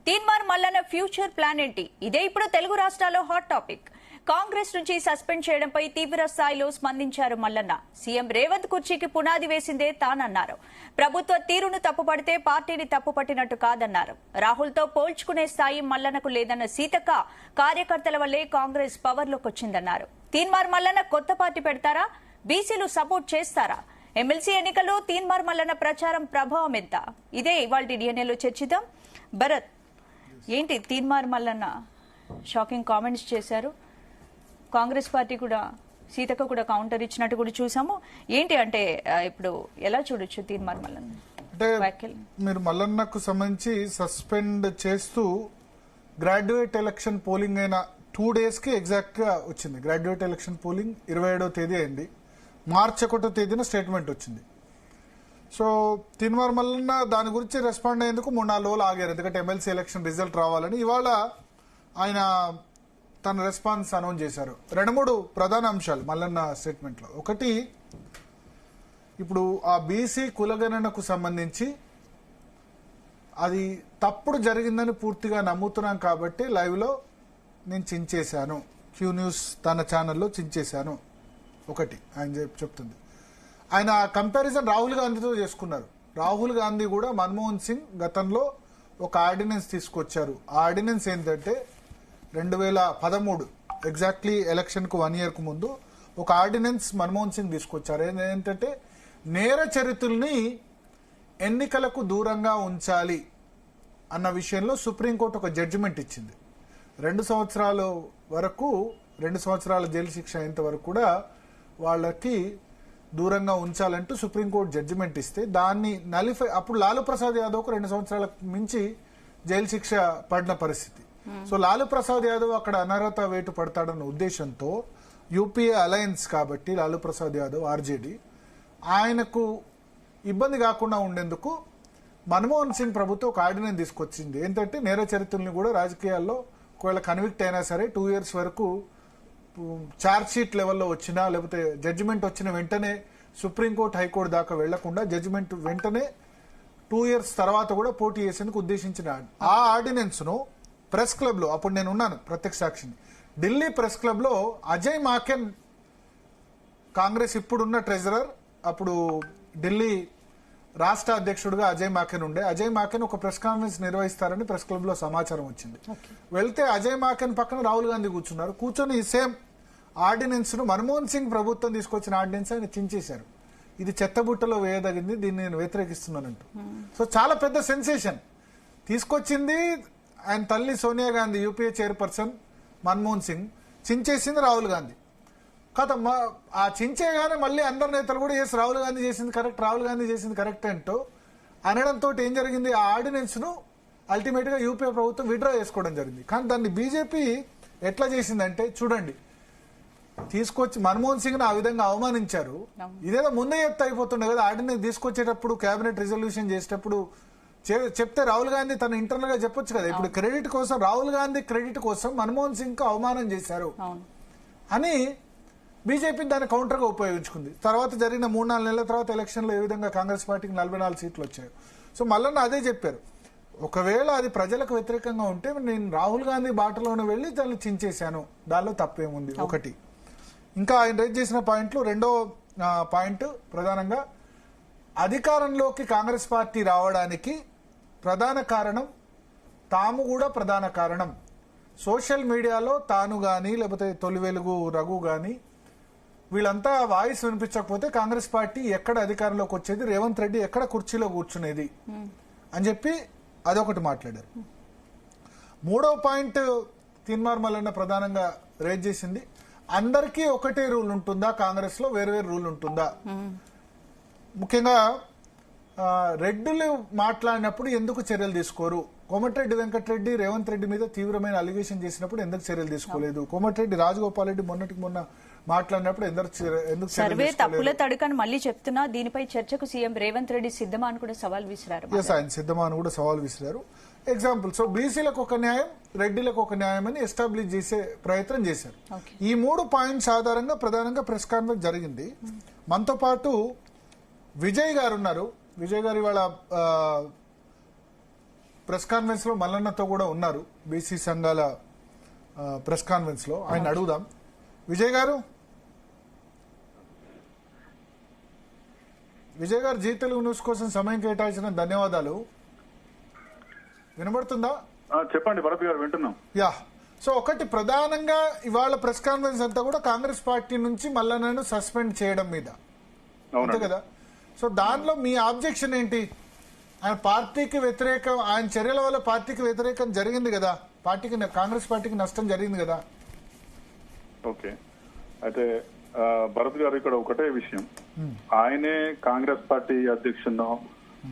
Teenmar Mallanna future plan ఏంటి? ఇదే ఇప్పుడు తెలుగు రాష్ట్రాల్లో హాట్ టాపిక్. కాంగ్రెస్ నుంచి సస్పెండ్ చేయడంపై తీవ్ర స్థాయిలో స్పందించారు మల్లన్న. సీఎం రేవంత్ కుర్చీకి పునాది వేసిందే తానన్నారు. ప్రభుత్వ తీరును తప్పుపడితే పార్టీని తప్పుపట్టినట్టు కాదన్నారు. రాహుల్తో పోల్చుకునే స్థాయి మల్లన్నకు లేదన్న సీతక్క, కార్యకర్తల వల్లే కాంగ్రెస్ పవర్లోకి వచ్చిందన్నారు. తీన్మార్ మల్లన్న కొత్త పార్టీ పెడతారా? బీసీలు సపోర్ట్ చేస్తారా? ఎమ్మెల్సీ ఎన్నికల్లో తీన్మార్ మల్లన్న ప్రచారం ప్రభావం ఎంత? ఇదే ఇవాళ డిఎన్ఏలో చర్చిద్దాం. భరత్, ఏంటి తీన్మార్ మల్లన్న షాకింగ్ కామెంట్స్ చేశారు. కాంగ్రెస్ పార్టీ కూడా సీతక్క కూడా కౌంటర్ ఇచ్చినట్టు కూడా చూసాము. ఏంటి అంటే ఇప్పుడు ఎలా చూడొచ్చు తీన్మార్ మల్లన్న? అంటే మీరు మల్లన్నకు సంబంధించి సస్పెండ్ చేస్తూ గ్రాడ్యుయేట్ ఎలక్షన్ పోలింగ్ అయిన 2 days కి ఎగ్జాక్ట్ గా వచ్చింది. గ్రాడ్యుయేట్ ఎలక్షన్ పోలింగ్ 27వ తేదీ అయింది. మార్చి 1వ తేదీన స్టేట్మెంట్ వచ్చింది. సో తీన్మార్ మల్లన్న దాని గురించి రెస్పాండ్ అయ్యేందుకు 3-4 రోజులు ఆగారు. ఎందుకంటే ఎమ్మెల్సీ ఎలక్షన్ రిజల్ట్ రావాలని. ఇవాళ ఆయన తన రెస్పాన్స్ అనౌన్స్ చేశారు. 2-3 ప్రధాన అంశాలు మల్లన్న స్టేట్మెంట్ లో. ఒకటి, ఇప్పుడు ఆ బీసీ కులగణనకు సంబంధించి అది తప్పుడు జరిగిందని పూర్తిగా నమ్ముతున్నాం కాబట్టి లైవ్ లో నేను చించేశాను, క్యూ న్యూస్ తన ఛానల్లో చించేశాను. ఒకటి ఆయన చెప్తుంది. ఆయన కంపారిజన్ రాహుల్ గాంధీతో చేసుకున్నారు. రాహుల్ గాంధీ కూడా మన్మోహన్ సింగ్ గతంలో ఒక ఆర్డినెన్స్ తీసుకొచ్చారు. ఆ ఆర్డినెన్స్ ఏంటంటే 2013 ఎగ్జాక్ట్లీ ఎలక్షన్ కు 1 year కు ముందు ఒక ఆర్డినెన్స్ మన్మోహన్ సింగ్ తీసుకొచ్చారు. ఏంటంటే నేర చరిత్రల్ని ఎన్నికలకు దూరంగా ఉంచాలి అన్న విషయంలో సుప్రీంకోర్టు ఒక జడ్జిమెంట్ ఇచ్చింది. 2 సంవత్సరాల వరకు 2 సంవత్సరాల జైలు శిక్ష అయ్యేంత వరకు కూడా వాళ్ళకి దూరంగా ఉంచాలంటూ సుప్రీంకోర్టు జడ్జిమెంట్ ఇస్తే దాన్ని నలిఫై, అప్పుడు లాలూ ప్రసాద్ యాదవ్ కు 2 సంవత్సరాలకు మించి జైలు శిక్ష పడిన పరిస్థితి. సో లాలూ ప్రసాద్ యాదవ్ అక్కడ అనర్హత వేటు పడతాడన్న ఉద్దేశంతో యూపీఏ అలయన్స్ కాబట్టి లాలూ ప్రసాద్ యాదవ్ ఆర్జేడీ ఆయనకు ఇబ్బంది కాకుండా ఉండేందుకు మన్మోహన్ సింగ్ ప్రభుత్వం ఒక ఆర్డినెన్స్ తీసుకొచ్చింది. ఏంటంటే నేర చరిత్రల్ని కూడా రాజకీయాల్లో ఒకవేళ కన్విక్ట్ అయినా సరే 2 years వరకు ఛార్జ్ షీట్ లెవెల్లో వచ్చినా లేకపోతే జడ్జిమెంట్ వచ్చిన వెంటనే సుప్రీంకోర్టు హైకోర్టు దాకా వెళ్లకుండా జడ్జిమెంట్ వెంటనే 2 years తర్వాత కూడా పోటీ చేసేందుకు ఉద్దేశించిన ఆ ఆర్డినెన్స్ ను ప్రెస్ క్లబ్ లో, అప్పుడు నేను ఉన్నాను ప్రత్యక్ష సాక్షిని, ఢిల్లీ ప్రెస్ క్లబ్ లో అజయ్ మాకెన్, కాంగ్రెస్ ఇప్పుడున్న ట్రెజరర్, అప్పుడు ఢిల్లీ రాష్ట్ర అధ్యక్షుడిగా అజయ్ మాకెన్ ఉండే. అజయ్ మాకెన్ ఒక ప్రెస్ కాన్ఫరెన్స్ నిర్వహిస్తారని ప్రెస్ క్లబ్ లో సమాచారం వచ్చింది. వెళ్తే అజయ్ మాకెన్ పక్కన రాహుల్ గాంధీ కూర్చున్నారు. కూర్చొని ఈ సేమ్ ఆర్డినెన్స్ ను మన్మోహన్ సింగ్ ప్రభుత్వం తీసుకొచ్చిన ఆర్డినెన్స్ ఆయన చించేశారు. ఇది చెత్తబుట్టలో వేయదగింది, దీన్ని నేను వ్యతిరేకిస్తున్నానంటూ. సో చాలా పెద్ద సెన్సేషన్ తీసుకొచ్చింది ఆయన తల్లి సోనియా గాంధీ, యూపీఏ చైర్పర్సన్ మన్మోహన్ సింగ్. చించేసింది రాహుల్ గాంధీ. కదా ఆ చించేగానే మళ్ళీ అందరు నేతలు కూడా చేసి రాహుల్ గాంధీ చేసింది కరెక్ట్, రాహుల్ గాంధీ చేసింది కరెక్ట్ అంటూ అనడంతో ఏం జరిగింది, ఆ ఆర్డినెన్స్ ను అల్టిమేట్ గా యూపీఏ ప్రభుత్వం విత్డ్రా చేసుకోవడం జరిగింది. కానీ దాన్ని బీజేపీ ఎట్లా చేసిందంటే చూడండి, తీసుకొచ్చి మన్మోహన్ సింగ్ ను ఆ విధంగా అవమానించారు. ఇదేదో ముందే చెప్తే అయిపోతుండే కదా. ఆర్డినెన్స్ తీసుకొచ్చేటప్పుడు కేబినెట్ రిజల్యూషన్ చేసేటప్పుడు చెప్తే రాహుల్ గాంధీ తన ఇంటర్నల్ గా చెప్పొచ్చు కదా. ఇప్పుడు క్రెడిట్ కోసం, రాహుల్ గాంధీ క్రెడిట్ కోసం మన్మోహన్ సింగ్ కు అవమానం చేశారు అని బీజేపీ దాన్ని కౌంటర్ గా ఉపయోగించుకుంది. తర్వాత జరిగిన 3-4 నెలల తర్వాత ఎలక్షన్ లో ఏ విధంగా కాంగ్రెస్ పార్టీకి 44 సీట్లు వచ్చాయి. సో మల్లన్న అదే చెప్పారు, ఒకవేళ అది ప్రజలకు వ్యతిరేకంగా ఉంటే నేను రాహుల్ గాంధీ బాటలోనే వెళ్లి దాన్ని చించేశాను, దానిలో తప్పేముంది. ఒకటి, ఇంకా ఆయన రేజ్ చేసిన పాయింట్లు, రెండో పాయింట్ ప్రధానంగా అధికారంలోకి కాంగ్రెస్ పార్టీ రావడానికి ప్రధాన కారణం, తాము కూడా ప్రధాన కారణం. సోషల్ మీడియాలో తాను గాని లేకపోతే తొలి వెలుగు రఘు గాని వీళ్ళంతా వాయిస్ వినిపించకపోతే కాంగ్రెస్ పార్టీ ఎక్కడ అధికారంలోకి వచ్చేది, రేవంత్ రెడ్డి ఎక్కడ కుర్చీలో కూర్చునేది అని చెప్పి అదొకటి మాట్లాడారు. మూడో పాయింట్ తీన్మార్ మల్లన్న ప్రధానంగా రేజ్ చేసింది, అందరికీ ఒకటే రూల్ ఉంటుందా, కాంగ్రెస్ లో వేరు రూల్ ఉంటుందా. ముఖ్యంగా రెడ్డిలు మాట్లాడినప్పుడు ఎందుకు చర్యలు తీసుకోరు, కోమటిరెడ్డి వెంకటరెడ్డి రేవంత్ రెడ్డి మీద తీవ్రమైన అలిగేషన్ చేసినప్పుడు ఎందుకు చర్యలు తీసుకోలేదు, కోమటిరెడ్డి రాజగోపాల్ రెడ్డి మొన్న మాట్లాడినప్పుడు ఎందుకు సర్వే తప్పుల తడుకని మళ్ళీ చెప్తున్నా, దీనిపై చర్చకు సీఎం రేవంత్ రెడ్డి సిద్ధమా అని కూడా సవాల్ విసిరారు. ఆయన సిద్ధమా అని కూడా సవాల్ విసిరారు. ఎగ్జాంపుల్, సో బీసీలకు ఒక న్యాయం, రెడ్డిలకు ఒక న్యాయం అని ఎస్టాబ్లిష్ చేసే ప్రయత్నం చేశారు. ఈ 3 పాయింట్స్ ఆధారంగా ప్రధానంగా ప్రెస్ కాన్ఫరెన్స్ జరిగింది. మనతో పాటు విజయ్ గారు ఉన్నారు. విజయ్ గారు ఇవాళ ప్రెస్ కాన్ఫరెన్స్ లో మల్లన్నతో కూడా ఉన్నారు, బీసీ సంఘాల ప్రెస్ కాన్ఫరెన్స్ లో. ఆయన అడుగుదాం. విజయ్ గారు జీ తెలుగు న్యూస్ కోసం సమయం కేటాయించిన ధన్యవాదాలు. వినబడుతుందా? చెప్పండి భరత్ గారు, వింటున్నాం. యా, సో ఒకటి ప్రధానంగా ఇవాళ ప్రెస్ కాన్ఫరెన్స్ అంతా కూడా కాంగ్రెస్ పార్టీ నుంచి మల్లన్నను సస్పెండ్ చేయడం మీద, అంతే కదా? సో దానిలో మీ ఆబ్జెక్షన్ ఏంటి? ఆయన పార్టీకి వ్యతిరేకం, ఆయన చర్యల వల్ల పార్టీకి వ్యతిరేకం జరిగింది కదా, కాంగ్రెస్ పార్టీకి నష్టం జరిగింది కదా. ఓకే, అయితే భరత్ గారు ఇక్కడ ఒకటే విషయం, ఆయనే కాంగ్రెస్ పార్టీ అధ్యక్షునో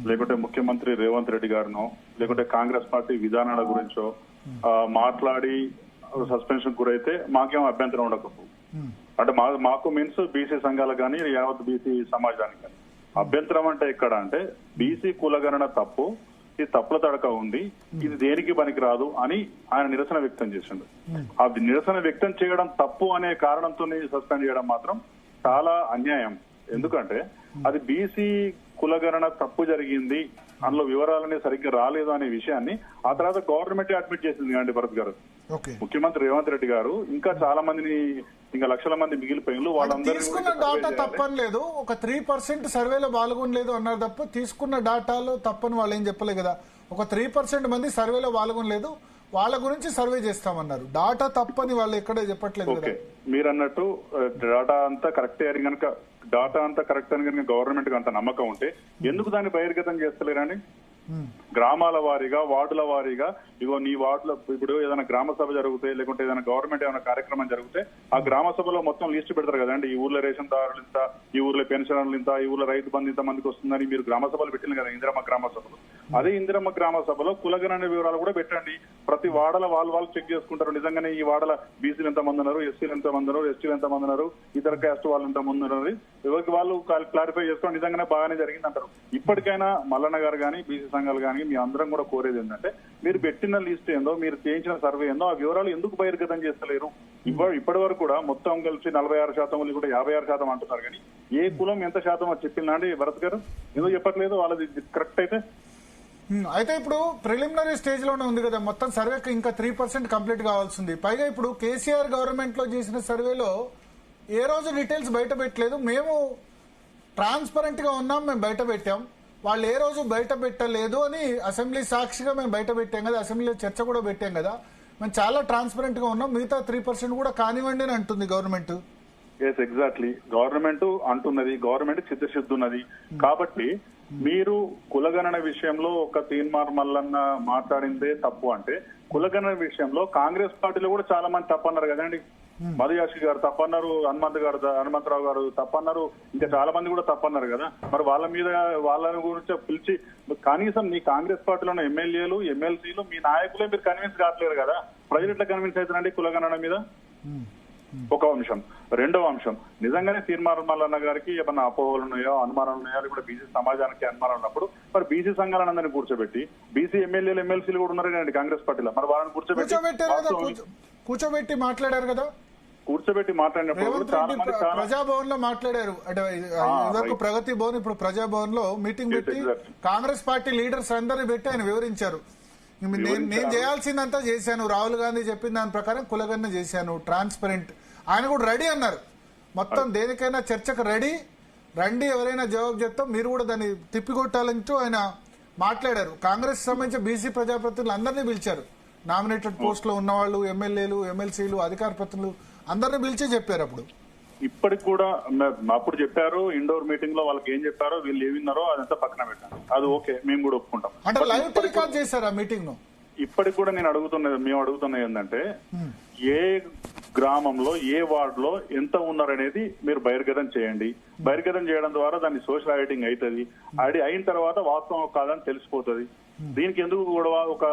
లేకుంటే ముఖ్యమంత్రి రేవంత్ రెడ్డి గారినో లేకుంటే కాంగ్రెస్ పార్టీ విధానాల గురించో మాట్లాడి సస్పెన్షన్ గురైతే మాకేం అభ్యంతరం ఉండకపో. అంటే మాకు మీన్స్ బీసీ సంఘాలకు కానీ యావత్ బీసీ సమాజానికి కానీ అభ్యంతరం అంటే ఎక్కడ అంటే బీసీ కులగణన తప్పు, ఇది తప్పుల తడక ఉంది, ఇది దేనికి పనికి రాదు అని ఆయన నిరసన వ్యక్తం చేసిండు. ఆ నిరసన వ్యక్తం చేయడం తప్పు అనే కారణంతో సస్పెండ్ చేయడం మాత్రం చాలా అన్యాయం. ఎందుకంటే అది బీసీ కులగణన తప్పు జరిగింది, అందులో వివరాలనే సరిగ్గా రాలేదు అనే విషయాన్ని ఆ తర్వాత గవర్నమెంట్ అడ్మిట్ చేసింది కండి భరత్ గారు. ముఖ్యమంత్రి రేవంత్ రెడ్డి గారు ఇంకా చాలా మందిని, ఇంకా లక్షల మంది మిగిలిపోయిన వాళ్ళందరూ తీసుకున్న డాటా తప్పని లేదు, ఒక 3% సర్వేలో పాల్గొనలేదు అన్నారు తప్ప తీసుకున్న డాటాలో తప్పని వాళ్ళు ఏం చెప్పలేదు కదా. ఒక 3% మంది సర్వేలో పాల్గొనలేదు, వాళ్ళ గురించి సర్వే చేస్తామన్నారు. డాటా తప్పని వాళ్ళు ఎక్కడ చెప్పట్లేదు కదా. మీరు అన్నట్టు డాటా అంతా కరెక్టే అని కనుక, డాటా అంతా కరెక్ట్ అని కనుక గవర్నమెంట్ కి అంత నమ్మకం ఉంటే ఎందుకు దాన్ని బహిర్గతం చేస్తలేరండి? గ్రామాల వారీగా, వార్డుల వారీగా, ఇగో నీ వార్డులో ఇప్పుడు ఏదైనా గ్రామ సభ జరిగితే లేకుంటే ఏదైనా గవర్నమెంట్ ఏమైనా కార్యక్రమం జరిగితే ఆ గ్రామ సభలో మొత్తం లిస్టు పెడతారు కదండి. ఈ ఊర్లో రేషన్ దారులు ఇంత, ఈ ఊర్లో పెన్షనర్లు ఇంత, ఈ ఊర్లో రైతు బంధు ఇంత మందికి వస్తుందని మీరు గ్రామ సభలు పెట్టిన కదా, ఇందిరమ్మ గ్రామ సభలు. అదే ఇందిరమ్మ గ్రామ సభలో కులగణన వివరాలు కూడా పెట్టండి. ప్రతి వాడల వాళ్ళు చెక్ చేసుకుంటారు, నిజంగానే ఈ వాడల బీసీలు ఎంత మంది ఉన్నారు, ఎస్సీలు ఎంత మంది ఉన్నారు, ఎస్టీలు ఎంత మంది ఉన్నారు, ఇతర క్యాస్ట్ వాళ్ళు ఎంత మంది ఉన్నారు, ఎవరికి వాళ్ళు క్లారిఫై చేసుకోవడం నిజంగానే బాగానే జరిగింది అంటారు. ఇప్పటికైనా మల్లన్న గారు కానీ బీసీ సంఘాలు కానీ మీ అందరం కూడా కోరేది ఏంటంటే మీరు పెట్టిన లిస్ట్ ఏందో, మీరు చేయించిన సర్వే ఏందో ఆ వివరాలు ఎందుకు బహిర్గతం చేస్తలేరు? ఇప్పటి వరకు కూడా మొత్తం కలిసి 46% కూడా 56% అంటున్నారు, కానీ ఏ కులం ఎంత శాతం చెప్పిందా అండి భరత్ గారు? ఎందుకు చెప్పట్లేదు? వాళ్ళది కరెక్ట్ అయితే ఇప్పుడు ప్రిలిమినరీ స్టేజ్ లోనే ఉంది కదా, మొత్తం సర్వేకి ఇంకా 3% కంప్లీట్ కావాల్సింది. పైగా ఇప్పుడు కేసీఆర్ గవర్నమెంట్ లో చేసిన సర్వేలో ఏ రోజు డీటెయిల్స్ బయట పెట్టలేదు. మేము ట్రాన్స్పరెంట్ గా ఉన్నాం, మేము బయట పెట్టాం, వాళ్ళు ఏ రోజు బయట పెట్టలేదు అని అసెంబ్లీ సాక్షిగా మేము బయట పెట్టాం కదా, అసెంబ్లీలో చర్చ కూడా పెట్టాం కదా, మేము చాలా ట్రాన్స్పరెంట్ గా ఉన్నాం, మిగతా 3% కూడా కానివ్వండి అని అంటుంది గవర్నమెంట్. Yes, exactly. గవర్నమెంట్ అంటున్నది, గవర్నమెంట్ చిత్తశుద్ధి ఉన్నది. కాబట్టి మీరు కులగణన విషయంలో ఒక తీన్మార్ మల్లన్న మాట్లాడిందే తప్పు అంటే, కులగణన విషయంలో కాంగ్రెస్ పార్టీలో కూడా చాలా మంది తప్పన్నారు కదండి. మధుయాషి గారు తప్పన్నారు, హనుమంతరావు గారు తప్పన్నారు, ఇంకా చాలా మంది కూడా తప్పన్నారు కదా. మరి వాళ్ళ మీద వాళ్ళని గురించి పిలిచి కనీసం మీ కాంగ్రెస్ పార్టీలో ఉన్న ఎమ్మెల్యేలు, ఎమ్మెల్సీలు, మీ నాయకులే మీరు కన్విన్స్ కావట్లేరు కదా. ప్రజలు ఎట్లా కన్విన్స్ అవుతారండి కులగణన మీద? ఒక అంశం. రెండవ అంశం, నిజంగానే తీర్మానం మల్లన్న గారికి ఏమన్నా అపోహలు ఉన్నాయో, అనుమానాలు ఉన్నాయో, కూడా బీసీ సమాజానికి అనుమానం ఉన్నప్పుడు మరి బీసీ సంఘాలను అందరినీ కూర్చోబెట్టి, బీసీ ఎమ్మెల్యేలు, ఎమ్మెల్సీలు కూడా ఉన్నారు కదండి కాంగ్రెస్ పార్టీలో, మరి వాళ్ళని కూర్చోబెట్టి మాట్లాడారు కదా. కూర్చోబెట్టి మాట్లాడినప్పుడు ప్రజాభవన్ లో మాట్లాడారు. అంటే ఇదివరకు ప్రగతి భవన్, ఇప్పుడు ప్రజాభవన్ లో మీటింగ్ పెట్టి కాంగ్రెస్ పార్టీ లీడర్స్ అందరినీ పెట్టి ఆయన వివరించారు. నేను చేయాల్సిందంతా చేశాను, రాహుల్ గాంధీ చెప్పిన దాని ప్రకారం కులగణన చేశాను, ట్రాన్స్పరెంట్. ఆయన కూడా రెడీ అన్నారు, మొత్తం దేనికైనా చర్చకు రెడీ, రండి ఎవరైనా జవాబు చెప్తాం, మీరు కూడా దాన్ని తిప్పికొట్టాలంటూ ఆయన మాట్లాడారు. కాంగ్రెస్ సంబంధించిన బీసీ ప్రజాప్రతినిధులు అందరినీ పిలిచారు, నామినేటెడ్ పోస్ట్ లో ఉన్నవాళ్ళు, ఎమ్మెల్యేలు, ఎమ్మెల్సీలు, అధికార ప్రతినిధులు అందరినీ పిలిచి చెప్పారు. అప్పుడు ఇప్పటికి కూడా అప్పుడు చెప్పారు, ఇండోర్ మీటింగ్ లో వాళ్ళకి ఏం చెప్పారో, వీళ్ళు ఏమిన్నారో అదంతా పక్కన పెట్టారు. అది ఓకే, మేము కూడా ఒప్పుకుంటాం. అంటే లైవ్ టెలికాస్ట్ చేశారు ఆ మీటింగ్ ను. ఇప్పటికి కూడా మేము అడుగుతున్నది ఏంటంటే, ఏ గ్రామంలో, ఏ వార్డులో ఎంత ఉన్నారనేది మీరు బహిర్గతం చేయండి. బహిర్గతం చేయడం ద్వారా దాన్ని సోషల్ ఆడిటింగ్ అవుతుంది. అయిన తర్వాత వాస్తవం కాదని తెలిసిపోతుంది. దీనికి ఎందుకు కూడా ఒక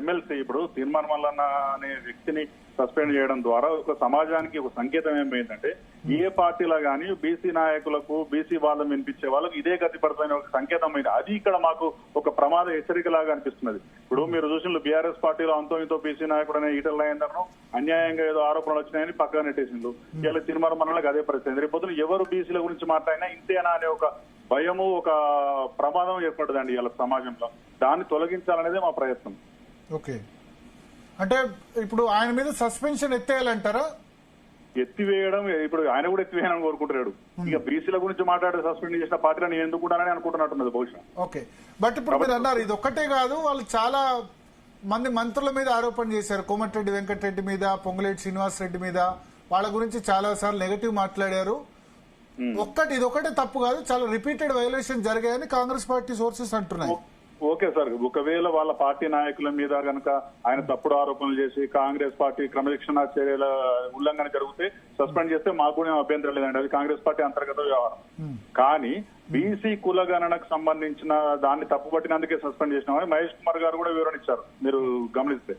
ఎమ్మెల్సీ ఇప్పుడు తీర్మానం మల్లన్న అనే వ్యక్తిని సస్పెండ్ చేయడం ద్వారా ఒక సమాజానికి ఒక సంకేతం ఏమైందంటే, ఏ పార్టీలో గానీ బీసీ నాయకులకు, బీసీ వాళ్ళని వినిపించే వాళ్ళకు ఇదే గతి పడుతున్న ఒక సంకేతం అయింది. అది ఇక్కడ మాకు ఒక ప్రమాద హెచ్చరికలాగా అనిపిస్తున్నది. ఇప్పుడు మీరు చూసిన బీఆర్ఎస్ పార్టీలో అంతో ఇంతో బీసీ నాయకుడు అనే ఈటల రాజేందర్ను అన్యాయంగా ఏదో ఆరోపణలు వచ్చినాయని పక్కన నెట్టేసిండు. ఇలా తీర్మానం మల్లన్నకు అదే పరిస్థితి. రేపు పొద్దున ఎవరు బీసీల గురించి మాట్లాడినా ఇంతేనా అనే ఒక భయము, ఒక ప్రమాదం ఏర్పడదండి ఇలా సమాజంలో. దాన్ని తొలగించాలనేదే మా ప్రయత్నం. ఓకే, అంటే ఇప్పుడు ఆయన మీద సస్పెన్షన్ ఎత్తేయాలంటారా? ఎత్తివేయడం, ఇప్పుడు ఆయన కూడా ఎత్తివేయాలని కోరుకుంటున్నాడు. ఇక బీసీల గురించి మాట్లాడే సస్పెండ్ చేసిన పార్టీలో నేను ఎందుకుంటానని అనుకుంటున్నట్టున్నది బహుశా. ఓకే, బట్ ఇప్పుడు మీరు అన్నారు ఇది ఒక్కటే కాదు, వాళ్ళు చాలా మంది మంత్రుల మీద ఆరోపణ చేశారు. కోమటిరెడ్డి వెంకటరెడ్డి మీద, పొంగులేటి శ్రీనివాస్ రెడ్డి మీద, వాళ్ళ గురించి చాలా సార్లు నెగటివ్ మాట్లాడారు. ఇది ఒకటే తప్పు కాదు, చాలా రిపీటెడ్ వైలేషన్ జరిగాయని కాంగ్రెస్ పార్టీ సోర్సెస్ అంటున్నాయి. ఓకే సార్, ఒకవేళ వాళ్ళ పార్టీ నాయకుల మీద కనుక ఆయన తప్పుడు ఆరోపణలు చేసి కాంగ్రెస్ పార్టీ క్రమశిక్షణ చర్యల ఉల్లంఘన జరిగితే సస్పెండ్ చేస్తే మాకు కూడా అభ్యంతరం లేదండి, అది కాంగ్రెస్ పార్టీ అంతర్గత వ్యవహారం. కానీ బీసీ కులగణనకు సంబంధించిన దాన్ని తప్పుపట్టినందుకే సస్పెండ్ చేసినామని మహేష్ కుమార్ గారు కూడా వివరణ ఇచ్చారు, మీరు గమనిస్తే.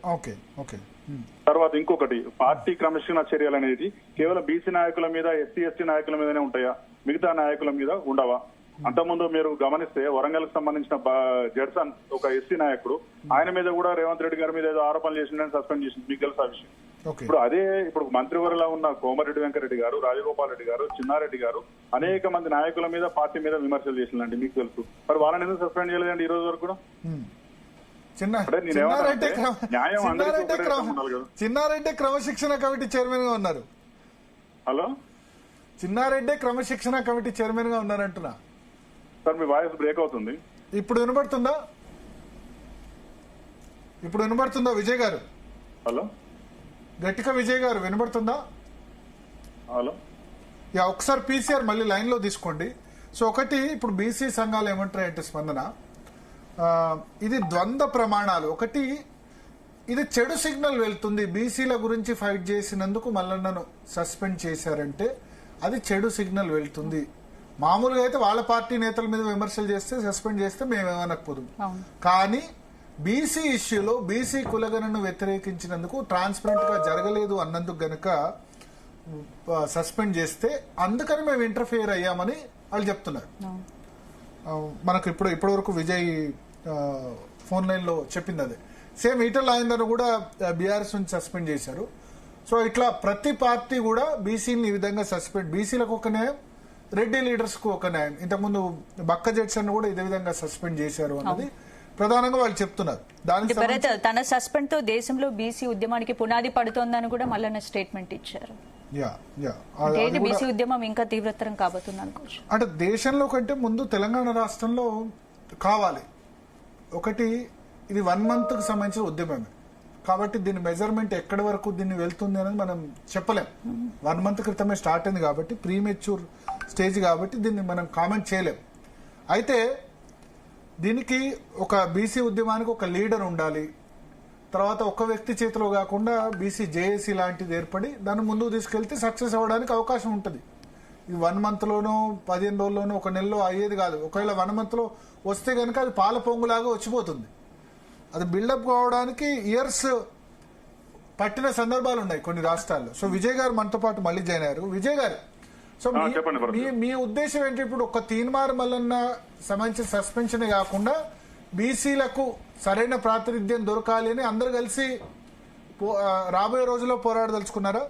తర్వాత ఇంకొకటి, పార్టీ క్రమశిక్షణ చర్యలు అనేది కేవలం బీసీ నాయకుల మీద, ఎస్సీ ఎస్టీ నాయకుల మీదనే ఉంటాయా, మిగతా నాయకుల మీద ఉండవా? అంతకుముందు మీరు గమనిస్తే వరంగల్ కు సంబంధించిన జడ్సన్ ఒక ఎస్సీ నాయకుడు, ఆయన మీద కూడా రేవంత్ రెడ్డి గారి మీద ఏదో ఆరోపణలు చేసిందని సస్పెండ్ చేసింది, మీకు తెలుసు ఆ విషయం. ఇప్పుడు మంత్రివర్గంలో ఉన్న కోమటిరెడ్డి వెంకరెడ్డి గారు, రాజగోపాల్ రెడ్డి గారు, చిన్నారెడ్డి గారు అనేక మంది నాయకుల మీద, పార్టీ మీద విమర్శలు చేసిందండి, మీకు తెలుసు. మరి వాళ్ళని ఎందుకు సస్పెండ్ చేయలేదండి ఈ రోజు వరకు కూడా? చిన్నారెడ్డి క్రమశిక్షణ కమిటీ చైర్మన్ గా ఉన్నారు. హలో, చిన్నారెడ్డి క్రమశిక్షణ కమిటీ చైర్మన్ గా ఉన్నారంటున్నా సార్. మీ వాయిస్ బ్రేక్ అవుతుంది. ఇప్పుడు వినబడుతుందా విజయ్ గారు? హలో, గట్టిగా విజయ్ గారు వినబడుతుందా? హలో, ఒకసారి పీసీఆర్ మళ్ళీ లైన్ లో తీసుకోండి. సో ఒకటి, ఇప్పుడు బీసీ సంఘాలు ఏమంటారంటే స్పందన, ఇది ద్వంద్వ ప్రమాణాలు. ఒకటి, ఇది చెడు సిగ్నల్ వెళ్తుంది, బీసీల గురించి ఫైట్ చేసినందుకు మల్లన్నను సస్పెండ్ చేశారంటే అది చెడు సిగ్నల్ వెళ్తుంది. మామూలుగా అయితే వాళ్ళ పార్టీ నేతల మీద విమర్శలు చేస్తే, సస్పెండ్ చేస్తే మేమేమనకపోదు. కానీ బీసీ ఇష్యూలో బీసీ కులగణను వ్యతిరేకించినందుకు, ట్రాన్స్పరెంట్ గా జరగలేదు అన్నందుకు గనక సస్పెండ్ చేస్తే అందుకని మేము ఇంటర్ఫియర్ అయ్యామని వాళ్ళు చెప్తున్నారు. మనకు ఇప్పటి వరకు విజయ్ ఫోన్ లైన్ లో చెప్పింది అదే. సేమ్ ఈటల రాజేందర్ కూడా బీఆర్ఎస్ నుంచి సస్పెండ్ చేశారు. సో ఇట్లా ప్రతి పార్టీ కూడా బీసీని ఈ విధంగా సస్పెండ్, బీసీలకు ఒక న్యాయం, రెడ్డి లీడర్స్ కు ఒక న్యాయం. ఇంతకుముందు బక్క జడ్సన్ కూడా ఇదే విధంగా సస్పెండ్ చేశారు అన్నది ప్రధానంగా వాళ్ళు చెప్తున్నారు. తన సస్పెండ్ తో దేశంలో బీసీ ఉద్యమానికి పునాది పడుతోందని కూడా మల్లన్న స్టేట్మెంట్ ఇచ్చారు. బీసీ ఉద్యమం ఇంకా తీవ్రతరం కాబోతుంది అనుకోవచ్చు. అంటే దేశంలో కంటే ముందు తెలంగాణ రాష్ట్రంలో కావాలి. ఒకటి, ఇది 1 month కు సంబంధించిన ఉద్యమమే కాబట్టి దీని మెజర్మెంట్ ఎక్కడి వరకు దీన్ని వెళ్తుంది అనేది మనం చెప్పలేం. 1 month క్రితమే స్టార్ట్ అయింది కాబట్టి, ప్రీమెచ్యూర్ స్టేజ్ కాబట్టి దీన్ని మనం కామెంట్ చేయలేం. అయితే దీనికి ఒక బీసీ ఉద్యమానికి ఒక లీడర్ ఉండాలి. తర్వాత ఒక వ్యక్తి చేతిలో కాకుండా బీసీ జేఏసీ లాంటిది ఏర్పడి దాన్ని ముందుకు తీసుకెళ్తే సక్సెస్ అవ్వడానికి అవకాశం ఉంటుంది. ఇది 1 month లోనో 15 రోజుల్లోనో 1 నెలలో అయ్యేది కాదు. ఒకవేళ 1 month లో వస్తే కనుక అది పాల పొంగులాగా వచ్చిపోతుంది. అది బిల్డప్ కావడానికి ఇయర్స్ పట్టిన సందర్భాలు ఉన్నాయి కొన్ని రాష్ట్రాల్లో. సో విజయ్ గారు మనతో పాటు మళ్ళీ జాయిన్ అయ్యారు. విజయ్ గారు, సో మీ ఉద్దేశం ఏంటి? ఇప్పుడు ఒక తీన్మార్ మల్లన్న సంబంధించిన సస్పెన్షన్ కాకుండా బీసీలకు సరైన ప్రాతినిధ్యం దొరకాలి అని అందరూ కలిసి రాబోయే రోజుల్లో పోరాడదలుచుకున్నారా?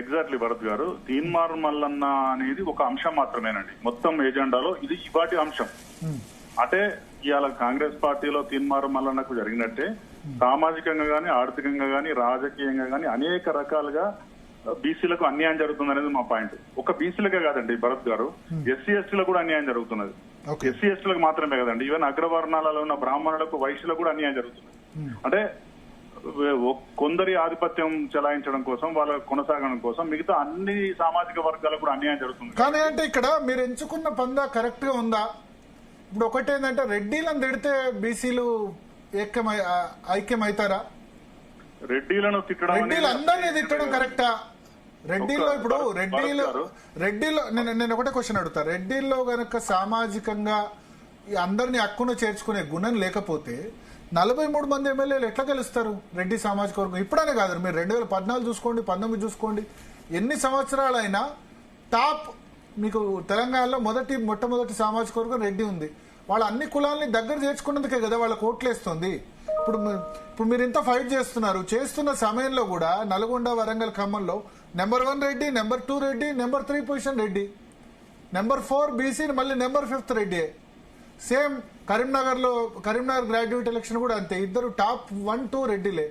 ఎగ్జాక్ట్లీ భరత్ గారు, తీన్మార్ మల్లన్న అనేది ఒక అంశం మాత్రమేనండి మొత్తం ఎజెండాలో. ఇది ఇవాటి అంశం. అంటే ఇవాళ కాంగ్రెస్ పార్టీలో తీన్మార్ మల్లన్నకు జరిగినట్టే సామాజికంగా గానీ, ఆర్థికంగా గానీ, రాజకీయంగా గానీ అనేక రకాలుగా బీసీలకు అన్యాయం జరుగుతుంది అనేది మా పాయింట్. ఒక బీసీలకే కాదండి భరత్ గారు, ఎస్సీ ఎస్టీలకు కూడా అన్యాయం జరుగుతున్నది. ఎస్సీ ఎస్టీలకు మాత్రమే కదండి, ఈవెన్ అగ్రవర్ణాలలో ఉన్న బ్రాహ్మణులకు, వైశ్యులకు కూడా అన్యాయం జరుగుతుంది. అంటే కొందరి ఆధిపత్యం చెలాయించడం కోసం, వాళ్ళ కొనసాగడం కోసం మిగతా అన్ని సామాజిక వర్గాలకు కూడా అన్యాయం జరుగుతుంది. కానీ అంటే ఇక్కడ మీరు ఎంచుకున్న పందా కరెక్ట్ గా ఉందా? ఇప్పుడు ఒకటేందంటే రెడ్డిలను తిడితే బీసీలు ఐక్యమవుతారా? రెడ్డిలను తిట్టడం, రెడ్డిలు అందరినీ తిట్టడం కరెక్టా? రెడ్డిలో ఇప్పుడు రెడ్డిలో నేను ఒకటే క్వశ్చన్ అడుగుతా. రెడ్డిల్లో గనక సామాజికంగా అందరినీ హక్కును చేర్చుకునే గుణం లేకపోతే 43 మంది ఎమ్మెల్యేలు ఎట్లా గెలుస్తారు రెడ్డి సామాజిక వర్గం? ఇప్పుడనే కాదు, మీరు 2014 చూసుకోండి, 19 చూసుకోండి, ఎన్ని సంవత్సరాలైనా టాప్ మీకు తెలంగాణలో మొట్టమొదటి సామాజిక వర్గం రెడ్డి ఉంది. వాళ్ళ అన్ని కులాలని దగ్గర చేర్చుకున్నందుకే కదా వాళ్ళకి ఓట్లేస్తుంది. ఇప్పుడు మీరు ఇంత ఫైట్ చేస్తున్న సమయంలో కూడా నల్గొండ, వరంగల్, ఖమ్మంలో number 1 Reddy, number 2 Reddy, number 3 position Reddy. Number 4 బీసీని మళ్ళీ number 5th Reddy. Same Karimnagar graduate election కూడా అంతే, ఇద్దరు టాప్ 1, 2 రెడ్డిలే.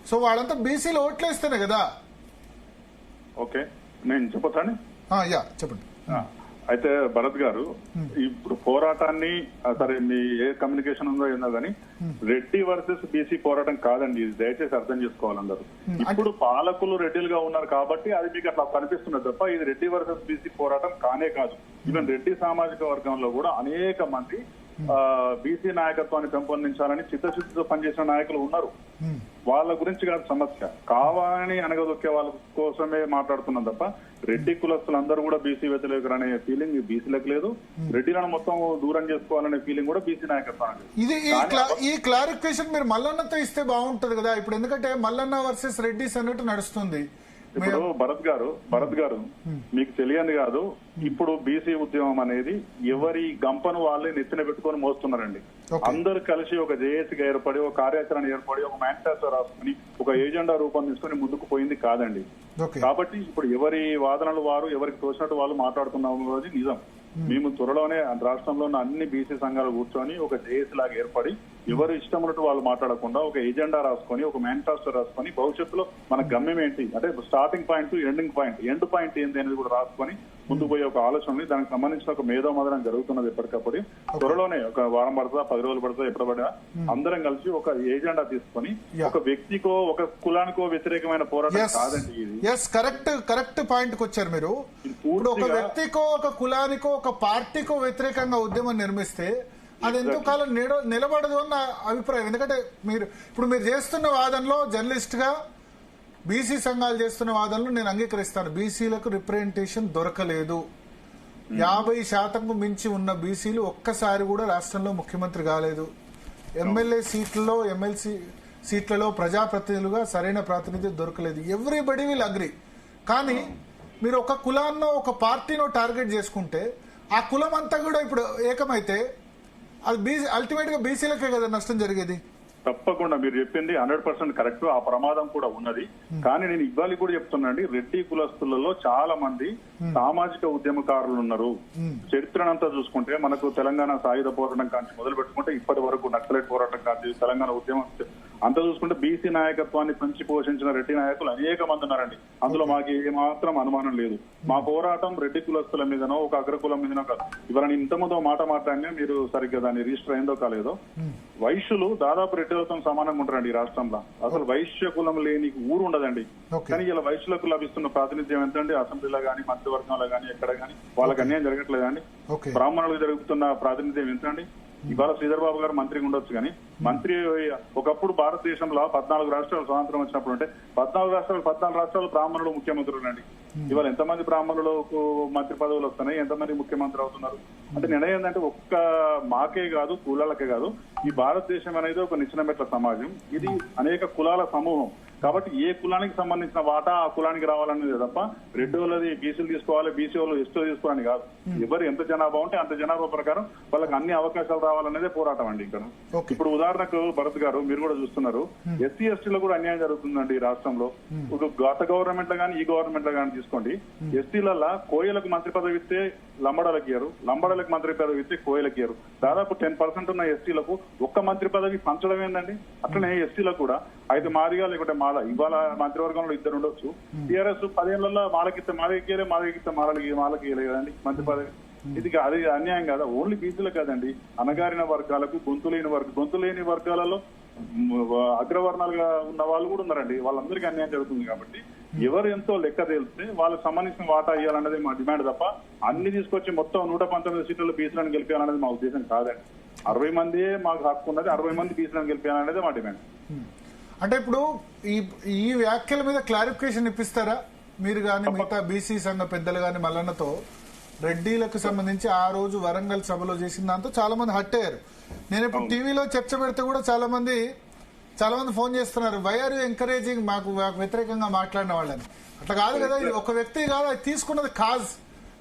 సో వాళ్ళంతా బీసీలో ఓట్లేస్తేనే కదా. ఓకే, నేను చెప్పొచ్చాను. యా చెప్పండి. అయితే భరత్ గారు, ఇప్పుడు పోరాటాన్ని సరే మీ ఏ కమ్యూనికేషన్ ఉందో ఏందో కానీ రెడ్డి వర్సెస్ బీసీ పోరాటం కాదండి, ఇది దయచేసి అర్థం చేసుకోవాలి అందరూ. ఇప్పుడు పాలకులు రెడ్డిలుగా ఉన్నారు కాబట్టి అది మీకు అట్లా కనిపిస్తున్నది తప్ప ఇది రెడ్డి వర్సెస్ బీసీ పోరాటం కానే కాదు. ఈవెన్ రెడ్డి సామాజిక వర్గంలో కూడా అనేక మంది బీసీ నాయకత్వాన్ని పెంపొందించాలని చిత్తశుద్ధితో పనిచేసిన నాయకులు ఉన్నారు. వాళ్ళ గురించి కాదు సమస్య, కావాలని అనగదొక్కే వాళ్ళ కోసమే మాట్లాడుతున్నాం తప్ప రెడ్డి కులస్తులందరూ కూడా బీసీ వ్యతిరేకులు అనే ఫీలింగ్ బీసీలకు లేదు. రెడ్డిలను మొత్తం దూరం చేసుకోవాలనే ఫీలింగ్ కూడా బీసీ నాయకత్వానికి. ఇది ఈ క్లారిఫికేషన్ మీరు మల్లన్నతో ఇస్తే బాగుంటది కదా ఇప్పుడు, ఎందుకంటే మల్లన్న వర్సెస్ రెడ్డిస్ అన్నట్టు నడుస్తుంది. ఇప్పుడు భరత్ గారు మీకు తెలియదు కాదు, ఇప్పుడు బీసీ ఉద్యమం అనేది ఎవరి గంపను వాళ్ళే నెత్తిన పెట్టుకొని మోస్తున్నారండి. అందరూ కలిసి ఒక జేఏసీగా ఏర్పడి, ఒక కార్యాచరణ ఏర్పడి, ఒక మేనిఫెస్టో రాసుకుని, ఒక ఏజెండా రూపొందించుకొని ముందుకు పోయింది కాదండి. కాబట్టి ఇప్పుడు ఎవరి వాదనలు వారు ఎవరికి తోచినట్టు వాళ్ళు మాట్లాడుతున్నాము అనేది నిజం. మేము త్వరలోనే రాష్ట్రంలో ఉన్న అన్ని బీసీ సంఘాలు కూర్చొని ఒక జేఏసీ లాగా ఏర్పడి ఎవరు ఇష్టం ఉన్నట్టు వాళ్ళు మాట్లాడకుండా ఒక ఎజెండా రాసుకొని, ఒక మేనిఫెస్టో రాసుకొని, భవిష్యత్తులో మన గమ్యం ఏంటి అంటే starting point ending point, end point ఏంటి అనేది కూడా రాసుకొని ముందు పోయే ఒక ఆలోచన ఉంది. దానికి సంబంధించిన ఒక మేధోమదనం జరుగుతున్నది ఎప్పటికప్పుడు. త్వరలోనే ఒక వారం పడుతుందా, 10 రోజులు పడుతుందా, ఎప్పుడు పడా అందరం కలిసి ఒక ఏజెండా తీసుకొని ఒక వ్యక్తికో ఒక కులానికో వ్యతిరేకమైన పోరాటం కాదండి ఇది. కరెక్ట్ పాయింట్ కి వచ్చారు మీరు. ఇప్పుడు ఒక వ్యక్తికో ఒక కులానికో ఒక పార్టీకో వ్యతిరేకంగా ఉద్యమం నిర్మిస్తే అది ఎంతో కాలం నిలబడదు అన్న అభిప్రాయం. ఎందుకంటే ఇప్పుడు మీరు చేస్తున్న వాదనలో జర్నలిస్ట్ గా బీసీ సంఘాలు చేస్తున్న వాదనలు నేను అంగీకరిస్తాను. బీసీలకు రిప్రజెంటేషన్ దొరకలేదు. 50% మించి ఉన్న బీసీలు ఒక్కసారి కూడా రాష్ట్రంలో ముఖ్యమంత్రి కాలేదు. ఎమ్మెల్యే సీట్లలో, ఎమ్మెల్సీ సీట్లలో ప్రజాప్రతినిధులుగా సరైన ప్రాతినిధ్యం దొరకలేదు. Everybody will agree. కానీ మీరు ఒక కులాన్నో ఒక పార్టీనో టార్గెట్ చేసుకుంటే ఆ కులం అంతా కూడా ఇప్పుడు ఏకమైతే అది అల్టిమేట్ గా బీసీలకే కదా నష్టం జరిగేది. తప్పకుండా మీరు చెప్పింది 100% కరెక్ట్. ఆ ప్రమాదం కూడా ఉన్నది. కానీ నేను ఇవాళ కూడా చెప్తున్నాండి, రెడ్డి కులస్తులలో చాలా మంది సామాజిక ఉద్యమకారులు ఉన్నారు. చరిత్రనంతా చూసుకుంటే మనకు తెలంగాణ సాయుధ పోరాటం కాంచి మొదలు పెట్టుకుంటే ఇప్పటి వరకు నక్సలైట్ పోరాటం కాంచి తెలంగాణ ఉద్యమం అంతా చూసుకుంటే బీసీ నాయకత్వాన్ని పెంచి పోషించిన రెడ్డి నాయకులు అనేక మంది ఉన్నారండి. అందులో మాకు ఏమాత్రం అనుమానం లేదు. మా పోరాటం రెడ్డి కులస్తుల మీదనో ఒక అగ్రకులం మీదనో కాదు. ఇవాళ నేను ఇంతకుముందు మాట మాట్లాడినా మీరు సరిగ్గా దాన్ని రిజిస్టర్ అయిందో కాలేదో, వైశ్యులు దాదాపు రెడ్డిలతో సమానంగా ఉంటారండి ఈ రాష్ట్రంలో. అసలు వైశ్య కులం లేని ఊరు ఉండదండి. కానీ ఇలా వైశ్యులకు లభిస్తున్న ప్రాతినిధ్యం ఎంతండి? అసెంబ్లీలో గానీ, మంత్రివర్గంలో గానీ, ఎక్కడ గానీ వాళ్ళకి అన్యాయం జరగట్లేదండి. బ్రాహ్మణులకు జరుగుతున్న ప్రాతినిధ్యం ఎంతండి? ఇవాళ శ్రీధర్ బాబు గారు మంత్రిగా ఉండొచ్చు కానీ మంత్రి ఒకప్పుడు భారతదేశంలో 14 రాష్ట్రాలు స్వాతంత్రం వచ్చినప్పుడు అంటే 14 రాష్ట్రాలు బ్రాహ్మణులు ముఖ్యమంత్రులు అండి. ఇవాళ ఎంతమంది బ్రాహ్మణులకు మంత్రి పదవులు వస్తున్నాయి, ఎంతమంది ముఖ్యమంత్రి అవుతున్నారు అంటే నిర్ణయం ఏంటంటే ఒక్క మాకే కాదు, కులాలకే కాదు, ఈ భారతదేశం అనేది ఒక నిచ్చెన మెట్ల సమాజం. ఇది అనేక కులాల సమూహం. కాబట్టి ఏ కులానికి సంబంధించిన వాటా ఆ కులానికి రావాలనేది తప్ప రెడ్డి వాళ్ళది బీసీలు తీసుకోవాలి, బీసీ వాళ్ళు ఎస్టీ తీసుకోవాలని కాదు. ఎవరు ఎంత జనాభా ఉంటే అంత జనాభా ప్రకారం వాళ్ళకి అన్ని అవకాశాలు రావాలనేదే పోరాటం అండి ఇక్కడ. ఇప్పుడు ఉదాహరణకు భరత్ గారు మీరు కూడా చూస్తున్నారు, ఎస్సీ ఎస్టీలో కూడా అన్యాయం జరుగుతుందండి ఈ రాష్ట్రంలో. గత గవర్నమెంట్ లో కానీ ఈ గవర్నమెంట్ లో కానీ తీసుకోండి, ఎస్టీలలో కోయలకు మంత్రి పదవి ఇస్తే లంబడాలకు ఇయ్యరు, లంబడాలకు మంత్రి పదవి ఇస్తే కోయలకు ఇయ్యరు. దాదాపు 10% ఉన్న ఎస్టీలకు ఒక్క మంత్రి పదవి పంచడం ఏందండి? అట్లనే ఎస్టీలకు కూడా అయితే మాదిగా లేకుంటే మాల, ఇవాళ మంత్రివర్గంలో ఇద్దరు ఉండొచ్చు. టీఆర్ఎస్ 10 ఏళ్లలో మాలకిస్తే మాలకి మాలకి కదండి మంత్రి పదవి. ఇది అది అన్యాయం కాదా? ఓన్లీ బీసీలు కాదండి, అణగారిన వర్గాలకు, గొంతు లేని వర్గాలలో అగ్రవర్ణాలుగా ఉన్న వాళ్ళు కూడా ఉన్నారండి. వాళ్ళందరికీ అన్యాయం జరుగుతుంది. కాబట్టి ఎవరు ఎంతో లెక్క తేలిస్తే వాళ్ళకి సంబంధించిన వాటా ఇవ్వాలన్నది మా డిమాండ్ తప్ప అన్ని తీసుకొచ్చి మొత్తం 119 సీట్లలో బీసీలను గెలిపేయాలనేది మా ఉద్దేశం కాదండి. 60 మందియే మాకు హక్కు ఉన్నది, 60 మంది బీసీలను గెలిపేయాలనేది మా డిమాండ్. అంటే ఇప్పుడు ఈ వ్యాఖ్యల మీద క్లారిఫికేషన్ ఇప్పిస్తారా మీరు కానీ మిగతా బీసీ సంఘ పెద్దలు కానీ మల్లన్నతో? రెడ్డిలకు సంబంధించి ఆ రోజు వరంగల్ సభలో చేసిన దాంతో చాలా మంది హట్ అయ్యారు. నేను ఇప్పుడు టీవీలో చర్చ పెడితే కూడా చాలా మంది ఫోన్ చేస్తున్నారు, వై ఆర్ యూ ఎంకరేజింగ్ మాకు వ్యతిరేకంగా మాట్లాడిన వాళ్ళని. అట్లా కాదు కదా, ఇది ఒక వ్యక్తి కాదు, అది తీసుకున్నది కాజ్,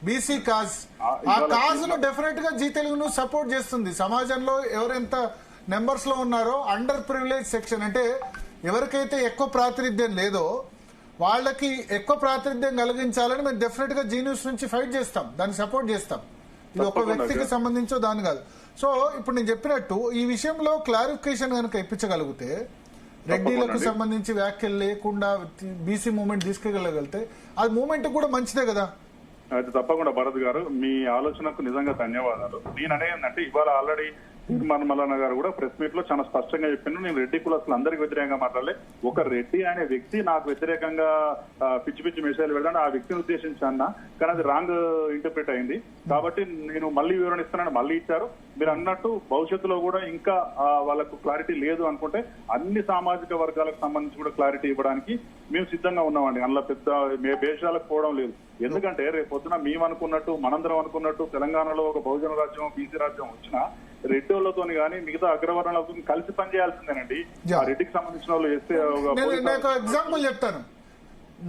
బీసీ కాజ్. ఆ కాజ్ ను డెఫినెట్ గా జీ తెలుగును సపోర్ట్ చేస్తుంది. సమాజంలో ఎవరెంత నెంబర్స్ లో ఉన్నారో అండర్ ప్రివిలేజ్ సెక్షన్ అంటే ఎవరికైతే ఎక్కువ ప్రాతినిధ్యం లేదో వాళ్ళకి ఎక్కువ ప్రాతినిధ్యం కలిగించాలని మేము డెఫినెట్ గా జీనియస్ నుంచి ఫైట్ చేస్తాం, దాన్ని సపోర్ట్ చేస్తాం. ఇది ఒక వ్యక్తికి సంబంధించో దాని కాదు. సో ఇప్పుడు నేను చెప్పినట్టు ఈ విషయంలో క్లారిఫికేషన్ కనుక ఇప్పించగలిగితే, రెడ్డిలకు సంబంధించి వ్యాఖ్యలు లేకుండా బీసీ మూవ్మెంట్ తీసుకెళ్ళగలిగితే అది మూవ్మెంట్ కూడా మంచిదే కదా. అయితే తప్పకుండా భరత్ గారు, మీ ఆలోచనకు నిజంగా ధన్యవాదాలు. నేను అనేది ఇవాళ ఆల్రెడీ తీర్మాన మల్లన్న గారు కూడా ప్రెస్ మీట్ లో చాలా స్పష్టంగా చెప్పాను, నేను రెడ్డి కులస్తులు అందరికి వ్యతిరేకంగా మాట్లాడలే. ఒక రెడ్డి అనే వ్యక్తి నాకు వ్యతిరేకంగా పిచ్చి పిచ్చి మెసేజ్ పెడతాను, ఆ వ్యక్తిని ఉద్దేశించి అన్నా, కానీ అది రాంగ్ ఇంటర్ప్రిట్ అయింది. కాబట్టి నేను మళ్ళీ వివరణ ఇస్తానని మళ్ళీ ఇచ్చారు. మీరు అన్నట్టు భవిష్యత్తులో కూడా ఇంకా వాళ్ళకు క్లారిటీ లేదు అనుకుంటే అన్ని సామాజిక వర్గాలకు సంబంధించి కూడా క్లారిటీ ఇవ్వడానికి మేము సిద్ధంగా ఉన్నామండి. అందులో పెద్ద భేషాలకు పోవడం లేదు. ఎందుకంటే రేపు పొద్దున మేము అనుకున్నట్టు, మనందరం అనుకున్నట్టు తెలంగాణలో ఒక బహుజన రాజ్యం, బీసీ రాజ్యం వచ్చినా రెడ్డి వాళ్ళతో కానీ మిగతా అగ్రవర్ణాలతో కలిసి పనిచేయాల్సిందేనండి. ఆ రెడ్డికి సంబంధించిన వాళ్ళు చేస్తే ఎగ్జాంపుల్ చెప్తాను.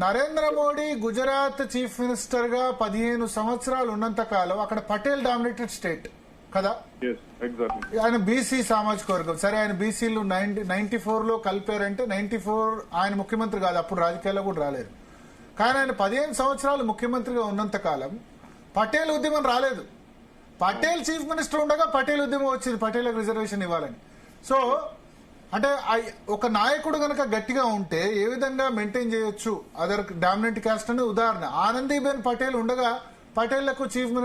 నరేంద్ర మోడీ గుజరాత్ చీఫ్ మినిస్టర్ గా 15 సంవత్సరాలు ఉన్నంత కాలం అక్కడ పటేల్ డామినేటెడ్ స్టేట్ కదా. ఆయన బీసీ సామాజిక వర్గం. సరే, ఆయన బీసీలు 94 లో కలిపారంటే 94 ఆయన ముఖ్యమంత్రి కాదు, అప్పుడు రాజకీయాల్లో కూడా రాలేదు. కానీ ఆయన 15 సంవత్సరాలు ముఖ్యమంత్రిగా ఉన్నంత కాలం పటేల్ ఉద్యమం రాలేదు. పటేల్ చీఫ్ మినిస్టర్ ఉండగా పటేల్ ఉద్యమం వచ్చింది, పటేల్కి రిజర్వేషన్ ఇవ్వాలని. సో అంటే ఒక నాయకుడు గనక గట్టిగా ఉంటే ఏ విధంగా మెయింటైన్ చేయొచ్చు అదర్ డామినెంట్ క్యాస్ట్ అనే ఉదాహరణ. ఆనందీబెన్ పటేల్ ఉండగా పటేళ్లకు చీఫ్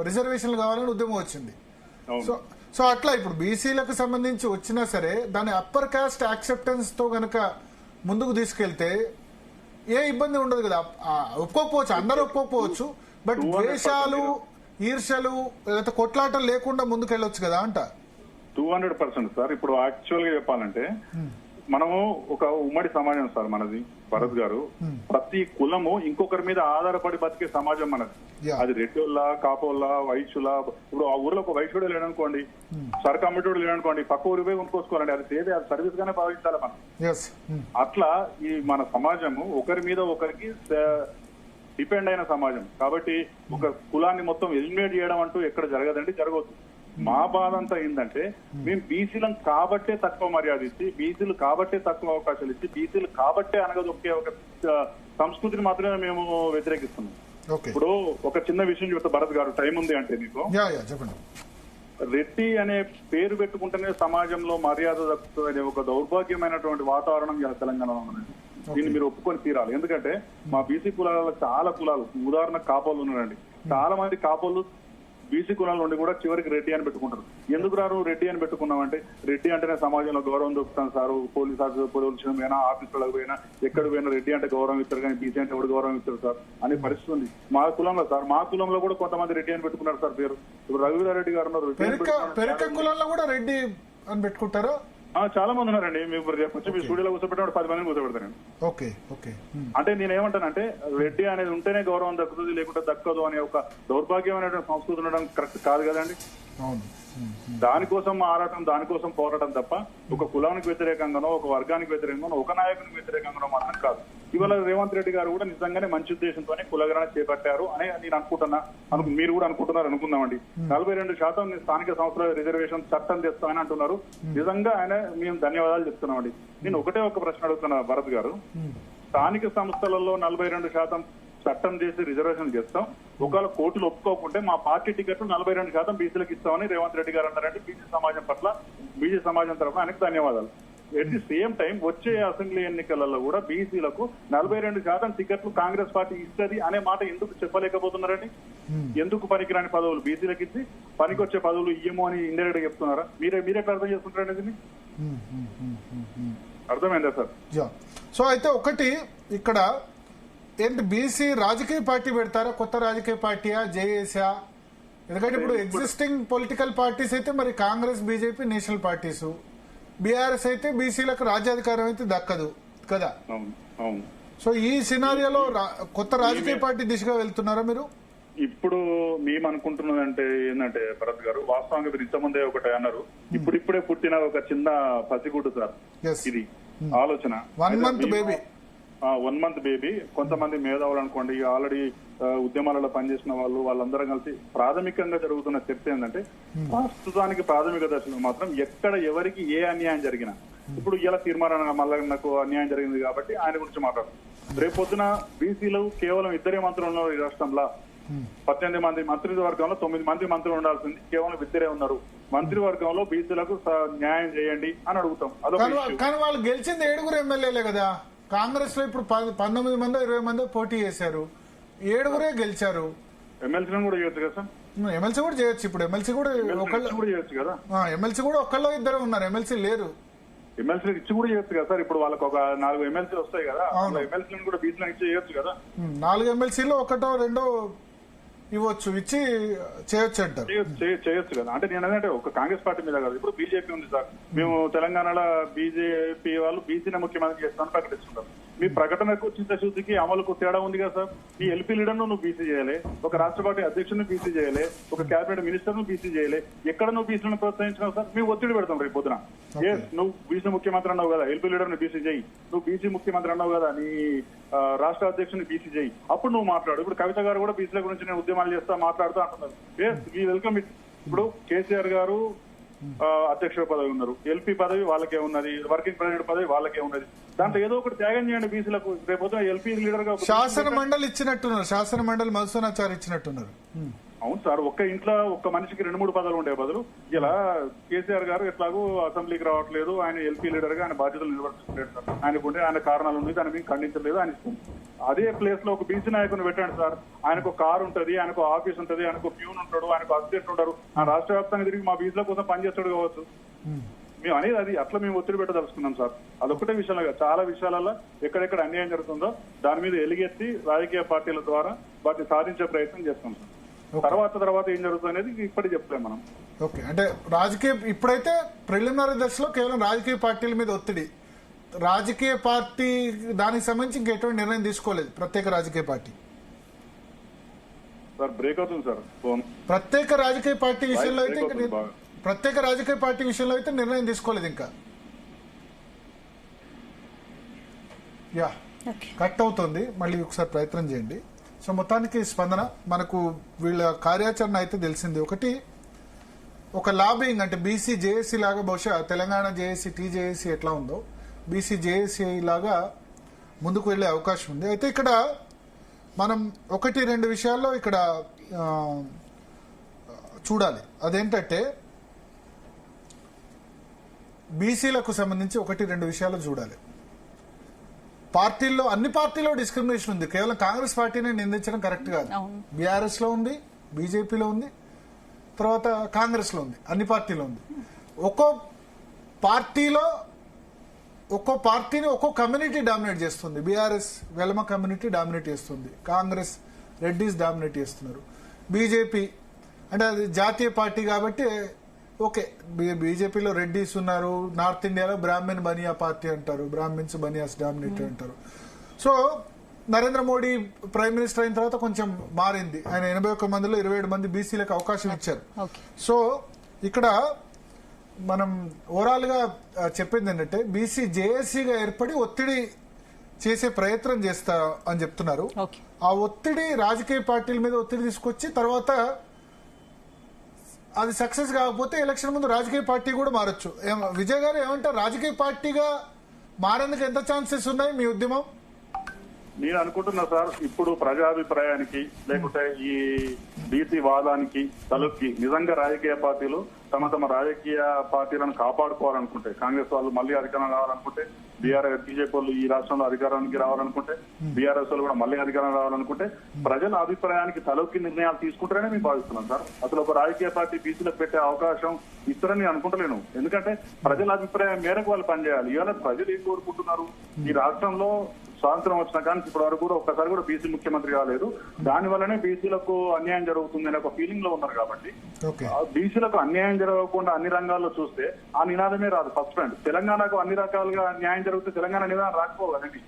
రిజర్వేషన్లు కావాలని ఉద్యమం వచ్చింది. సో అట్లా ఇప్పుడు బీసీలకు సంబంధించి వచ్చినా సరే దాని అప్పర్ కాస్ట్ యాక్సెప్టెన్స్ తో గనక ముందుకు తీసుకెళ్తే ఏ ఇబ్బంది ఉండదు కదా. ఒప్పుకోకపోవచ్చు, అందరూ ఒప్పుకోకపోవచ్చు, బట్ ద్వేషాలు, ఈర్షలు లేదా కొట్లాటలు లేకుండా ముందుకెళ్ళొచ్చు కదా అంట. 200% సార్. ఇప్పుడు యాక్చువల్ గా చెప్పాలంటే మనము ఒక ఉమ్మడి సమాజం సార్ మనది, భరత్ గారు. ప్రతి కులము ఇంకొకరి మీద ఆధారపడి బతికే సమాజం మనది. అది రెడ్డోళ్ళ, కాపోళ్ళ, వైశ్యుల. ఇప్పుడు ఆ ఊర్లో ఒక వైశ్యుడు లేడనుకోండి, సరుకు అమ్మటోడు లేడనుకోండి, పక్క ఊరి పోయి కొనుక్కోసుకోవాలండి. అది సేవే, అది సర్వీస్ గానే భావించాలి మనం. అట్లా ఈ మన సమాజము ఒకరి మీద ఒకరికి డిపెండ్ అయిన సమాజం. కాబట్టి ఒక కులాన్ని మొత్తం ఎలిమినేట్ చేయడం అంటూ ఎక్కడ జరగదండి, జరగవచ్చు. మా బాధ అంతా ఏంటంటే మేము బీసీలం కాబట్టే తక్కువ మర్యాద ఇచ్చి, బీసీలు కాబట్టే తక్కువ అవకాశాలు ఇచ్చి, బీసీలు కాబట్టే అనగదొక్కే ఒక సంస్కృతిని మాత్రమే మేము వ్యతిరేకిస్తున్నాం. ఇప్పుడు ఒక చిన్న విషయం చెప్తా భరత్ గారు, టైం ఉంది అంటే మీకు. రెడ్డి అనే పేరు పెట్టుకుంటేనే సమాజంలో మర్యాద దక్కుతుంది అనే ఒక దౌర్భాగ్యమైనటువంటి వాతావరణం తెలంగాణలో ఉన్నది. దీన్ని మీరు ఒప్పుకొని తీరాలి. ఎందుకంటే మా బీసీ కులాలలో చాలా కులాలు, ఉదాహరణకు కాపోళ్ళు ఉన్నారండి. చాలా మంది కాపోళ్ళు బీసీ కులాల నుండి కూడా చివరికి రెడ్డి అని పెట్టుకుంటారు. ఎందుకు రాను రెడ్డి అని పెట్టుకున్నామంటే, రెడ్డి అంటేనే సమాజంలో గౌరవం దొరుకుతాను సార్. పోలీస్ ఆఫీసర్ పోయినా, ఆఫీసులకు పోయినా, ఎక్కడ పోయినా రెడ్డి అంటే గౌరవం ఇస్తారు, కానీ బీసీ అంటే ఎవరు గౌరవం ఇస్తారు సార్ అనే పరిస్థితి ఉంది మా కులంలో సార్. మా కులంలో కూడా కొంతమంది రెడ్డి అని పెట్టుకున్నారు సార్ పేరు. ఇప్పుడు రఘువీరారెడ్డి గారు ఉన్నారు, కులంలో కూడా రెడ్డి అని పెట్టుకుంటారు. చాలా మంది ఉన్నారండి. మీకు రేపు వచ్చి మీ స్టూడియోలో కూర్చోబెట్టాడు 10 మందిని కూర్చోబెడతానండి. అంటే నేను ఏమంటానంటే రెడ్డి అనేది ఉంటేనే గౌరవం దక్కుతుంది, లేకుంటే దక్కదు అనే ఒక దౌర్భాగ్యమైనటువంటి సంస్కృతి ఉండడం కరెక్ట్ కాదు కదండి. దానికోసం ఆరాటం, దానికోసం పోరాటం తప్ప ఒక కులానికి వ్యతిరేకంగానో, ఒక వర్గానికి వ్యతిరేకంగానో, ఒక నాయకునికి వ్యతిరేకంగానో మాత్రం కాదు. ఇవాళ రేవంత్ రెడ్డి గారు కూడా నిజంగానే మంచి ఉద్దేశంతోనే కులగణన చేపట్టారు అని నేను అనుకుంటున్నా. మీరు కూడా అనుకుంటున్నారు అనుకుందామండి. 42% స్థానిక సంస్థల రిజర్వేషన్ చట్టం తెస్తామని అంటున్నారు. నిజంగా ఆయన మేము ధన్యవాదాలు చెప్తున్నామండి. నేను ఒకటే ఒక ప్రశ్న అడుగుతున్నా భరత్ గారు, స్థానిక సంస్థలలో 42% చట్టం చేసి రిజర్వేషన్ చేస్తాం, ఒకవేళ కోర్టులు ఒప్పుకోకుంటే మా పార్టీ టికెట్లు 42% బీసీలకు ఇస్తామని రేవంత్ రెడ్డి గారు అన్నారంటే బీసీ సమాజం పట్ల, బీసీ సమాజం తరఫున ఆయనకు ధన్యవాదాలు. ఎట్ ది సేమ్ టైం వచ్చే అసెంబ్లీ ఎన్నికలలో కూడా బీసీలకు 42% టికెట్లు కాంగ్రెస్ పార్టీ ఇస్తుంది అనే మాట ఎందుకు చెప్పలేకపోతున్నారండి? ఎందుకు పనికిరాని పదవులు బీసీలకు ఇచ్చి పనికొచ్చే పదవులు ఇయ్యమో అని ఇండైరెక్ట్ గా చెప్తున్నారా? మీరెట్లా అర్థం చేసుకుంటారండి దీన్ని? అర్థమైందా సార్? సో అయితే ఒకటి ఇక్కడ ఏంటి, బీసీ రాజకీయ పార్టీ పెడతారా, కొత్త రాజకీయ పార్టీయా, జేఏసా? ఎందుకంటే ఇప్పుడు ఎగ్జిస్టింగ్ పొలిటికల్ పార్టీస్ అయితే మరి Congress, BJP national parties, BRS అయితే బీసీలకు రాజ్యాధికారం అయితే దక్కదు కదా. సో ఈ సినారియోలో కొత్త రాజకీయ పార్టీ దిశగా వెళ్తున్నారా మీరు? ఇప్పుడు మేము అనుకుంటున్నదంటే ఏంటంటే భరత్ గారు, వాస్తవంగా మీరు ఇంతమందే ఒకటి అన్నారు, ఇప్పుడిప్పుడే పుట్టిన ఒక చిన్న పసిగుడ్డు సార్ ఇది ఆలోచన. 1 month బేబీ. 1 month baby. కొంతమంది మేధావులు అనుకోండి, ఆల్రెడీ ఉద్యమాలలో పనిచేసిన వాళ్ళందరం కలిసి ప్రాథమికంగా జరుగుతున్న చర్చ ఏంటంటే, ప్రస్తుతానికి ప్రాథమిక దశలో మాత్రం ఎక్కడ ఎవరికి ఏ అన్యాయం జరిగినా ఇప్పుడు ఇలా తీర్మానం మళ్ళీ నాకు అన్యాయం జరిగింది కాబట్టి ఆయన గురించి మాట్లాడుతున్నాం. రేపు పొద్దున బీసీలు కేవలం 2 మంత్రులు ఉన్నారు ఈ రాష్ట్రంలో. 18 మంది మంత్రివర్గంలో 9 మంది మంత్రులు ఉండాల్సింది కేవలం 2 ఉన్నారు. మంత్రివర్గంలో బీసీలకు న్యాయం చేయండి అని అడుగుతాం. కానీ వాళ్ళు గెలిచింది 7 ఎమ్మెల్యేలే కదా. కాంగ్రెస్ లో ఇప్పుడు 19 మంది 20 మంది పోటీ చేశారు, 7 గెలిచారు. ఎమ్మెల్సీ కూడా చేయొచ్చు కదా సార్. ఎమ్మెల్సీ కూడా చేయొచ్చు. ఇప్పుడు ఎమ్మెల్సీ కూడా చేయొచ్చు కదా. ఎమ్మెల్సీ కూడా ఒకళ్ళో 2 ఉన్నారు, ఎమ్మెల్సీ లేరు. ఎమ్మెల్సీ ఇచ్చి కూడా చేయొచ్చు కదా సార్. ఇప్పుడు వాళ్ళకి ఒక 4 ఎమ్మెల్సీ వస్తాయి కదా, ఎమ్మెల్సీలను కూడా బీసీలను ఇచ్చి చేయొచ్చు కదా. 4 ఎమ్మెల్సీలో 1, 2 ఇవ్వచ్చు, ఇచ్చి చేయొచ్చు అంటారు. చేయొచ్చు కదా. అంటే నేను అంటే ఒక కాంగ్రెస్ పార్టీ మీద కాదు, ఇప్పుడు బీజేపీ ఉంది సార్. మేము తెలంగాణలో బీజేపీ వాళ్ళు బీసీని ముఖ్యమంత్రి చేస్తామని ప్రకటిస్తుంటారు. మీ ప్రకటనకు చిత్తశుద్ధికి అమలుకు తేడా ఉంది కదా సార్. ఈ ఎల్పీ లీడర్ నువ్వు బీసీ చేయాలి, ఒక రాష్ట్ర పార్టీ అధ్యక్షుడిని బీసీ చేయాలి, ఒక కేబినెట్ మినిస్టర్ ను బీసీ చేయాలి. ఎక్కడ నువ్వు బీసీలను ప్రోత్సహించినావు సార్? మేము ఒత్తిడి పెడతాం రేపు పొద్దున. నువ్వు బీసీ ముఖ్యమంత్రి అన్నావు కదా, ఎల్పీ లీడర్ ని బీసీ చేయి. నువ్వు బీసీ ముఖ్యమంత్రి అన్నావు కదా, నీ రాష్ట్ర అధ్యక్షుని బీసీ చేయి. అప్పుడు నువ్వు మాట్లాడు. ఇప్పుడు కవిత గారు కూడా బీసీల గురించి నేను ఉద్యమాలు చేస్తా మాట్లాడుతూ అంటున్నారు. Welcome it. ఇప్పుడు కేసీఆర్ గారు అధ్యక్షుల పదవి ఉన్నారు, ఎల్పీ పదవి వాళ్ళకే ఉన్నది, వర్కింగ్ ప్రెసిడెంట్ పదవి వాళ్ళకే ఉన్నది. దాంట్లో ఏదో ఒకటి త్యాగం చేయండి బీసీలకు. రేపు ఎల్పీ లీడర్ గా శాసన మండలి ఇచ్చినట్టున్నారు, శాసన మండలి మధుసూనాచారి ఇచ్చినట్టున్నారు. అవును సార్. ఒక్క ఇంట్లో ఒక్క మనిషికి 2-3 పదవులు ఉండే బదులు ఇలా కేసీఆర్ గారు ఎట్లాగో అసెంబ్లీకి రావట్లేదు, ఆయన ఎల్పీ లీడర్ గా ఆయన బాధ్యతలు నిర్వర్తించలేదు సార్. ఆయనకుంటే ఆయన కారణాలు ఉంది, దాన్ని మేము ఖండించలేదు. ఆయన అదే ప్లేస్ లో ఒక బీసీ నాయకుని పెట్టండి సార్. ఆయనకు కారు ఉంటది, ఆయనకు ఆఫీస్ ఉంటది, ఆయనకు ప్యూన్ ఉంటాడు, ఆయనకు అసిస్టెంట్ ఉంటారు. ఆ రాష్ట్ర వ్యాప్తంగా తిరిగి మా బీసీల కోసం పనిచేస్తాడు కావచ్చు. మేము అనేది అది అట్లా మేము ఒత్తిడి పెట్టదలుచుకున్నాం సార్. అదొక్కటే విషయంలో చాలా విషయాలలో ఎక్కడెక్కడ అన్యాయం జరుగుతుందో దాని మీద ఎలుగెత్తి రాజకీయ పార్టీల ద్వారా వాటిని సాధించే ప్రయత్నం చేస్తాం సార్. తర్వాత ఏం జరుగుతుంది అనేది ఇప్పటికి చెప్పలేం మనం. ఓకే, అంటే రాజకీయ ఇప్పుడైతే ప్రిలిమినరీ దశలో కేవలం రాజకీయ పార్టీల మీద ఒత్తిడి. రాజకీయ పార్టీ దానికి సంబంధించి ఇంకెటువంటి నిర్ణయం తీసుకోలేదు ప్రత్యేక రాజకీయ పార్టీ. సార్ బ్రేక్ అవుతుంది సార్ ఫోన్. ప్రత్యేక రాజకీయ పార్టీ విషయంలో అయితే నిర్ణయం తీసుకోలేదు ఇంకా. యా కట్ అవుతుంది, మళ్ళీ ఒకసారి ప్రయత్నం చేయండి. సో మొత్తానికి స్పందన మనకు వీళ్ళ కార్యాచరణ అయితే తెలిసింది. ఒకటి, ఒక లాబింగ్ అంటే బీసీ జేఏసీ లాగా, బహుశా తెలంగాణ జేఏసీ టీజేఏసీ ఎట్లా ఉందో బీసీ జేఏసీ లాగా ముందుకు వెళ్లే అవకాశం ఉంది. అయితే ఇక్కడ మనం 1-2 విషయాల్లో ఇక్కడ చూడాలి. అదేంటంటే బీసీలకు సంబంధించి 1-2 విషయాలు చూడాలి. పార్టీల్లో అన్ని పార్టీలో డిస్క్రిమినేషన్ ఉంది. కేవలం కాంగ్రెస్ పార్టీని నిందించడం కరెక్ట్ కాదు. బీఆర్ఎస్ లో ఉంది, బీజేపీలో ఉంది, తర్వాత కాంగ్రెస్ లో ఉంది, అన్ని పార్టీలో ఉంది. ఒక్కో పార్టీని ఒక్కో కమ్యూనిటీ డామినేట్ చేస్తుంది. బీఆర్ఎస్ వెలమ కమ్యూనిటీ డామినేట్ చేస్తుంది, కాంగ్రెస్ రెడ్డిస్ డామినేట్ చేస్తున్నారు, బీజేపీ అంటే అది జాతీయ పార్టీ కాబట్టి ఓకే. బీజేపీలో రెడ్డిస్ ఉన్నారు, నార్త్ ఇండియాలో బ్రాహ్మణ్ బనియా పార్టీ అంటారు, బ్రాహ్మిన్స్ బనియాస్ డామినేట్ అంటారు. So Narendra Modi prime minister అయిన తర్వాత కొంచెం మారింది. ఆయన 81 మందిలో 27 మంది బీసీలకు అవకాశం ఇచ్చారు. సో ఇక్కడ మనం ఓవరాల్ గా చెప్పింది ఏంటంటే బీసీ జేఏసీగా ఏర్పడి ఒత్తిడి చేసే ప్రయత్నం చేస్తా అని చెప్తున్నారు. ఆ ఒత్తిడి రాజకీయ పార్టీల మీద ఒత్తిడి తీసుకొచ్చి తర్వాత అది సక్సెస్ కాకపోతే ఎలక్షన్ ముందు రాజకీయ పార్టీ కూడా మారొచ్చు. విజయ్ గారు ఏమంటారు, రాజకీయ పార్టీగా మారేందుకు ఎంత ఛాన్సెస్ ఉన్నాయి మీ ఉద్యమం? నేను అనుకుంటున్నా సార్, ఇప్పుడు ప్రజాభిప్రాయానికి లేకుంటే ఈ బీసీ వాదానికి తలొక్కి నిజంగా రాజకీయ పార్టీలు తమ రాజకీయ పార్టీలను కాపాడుకోవాలనుకుంటే, కాంగ్రెస్ వాళ్ళు మళ్ళీ అధికారం రావాలనుకుంటే, బీజేపీ వాళ్ళు ఈ రాష్ట్రంలో అధికారానికి రావాలనుకుంటే, బీఆర్ఎస్ వాళ్ళు కూడా మళ్ళీ అధికారం రావాలనుకుంటే ప్రజల అభిప్రాయానికి తలొక్కి నిర్ణయాలు తీసుకుంటారని మేము భావిస్తున్నాం సార్. అసలు ఒక రాజకీయ పార్టీ బీసీలకు పెట్టే అవకాశం ఇస్తారని నేను అనుకుంటలేను. ఎందుకంటే ప్రజల అభిప్రాయం మేరకు వాళ్ళు పనిచేయాలి. ఇవాళ ప్రజలు ఏం కోరుకుంటున్నారు, ఈ రాష్ట్రంలో స్వాతంత్రం వచ్చిన కానీ ఇప్పటి వరకు కూడా ఒక్కసారి కూడా బీసీ ముఖ్యమంత్రి కాలేదు. దాని వల్లనే బీసీలకు అన్యాయం జరుగుతుంది అనే ఒక ఫీలింగ్ లో ఉన్నారు. కాబట్టి బీసీలకు అన్యాయం జరగకుండా అన్ని రంగాల్లో చూస్తే ఆ నినాదమే రాదు. ఫస్ట్ పాయింట్, తెలంగాణకు అన్ని రకాలుగా న్యాయం జరిగితే తెలంగాణ నినాదం రాకపోవాలండి.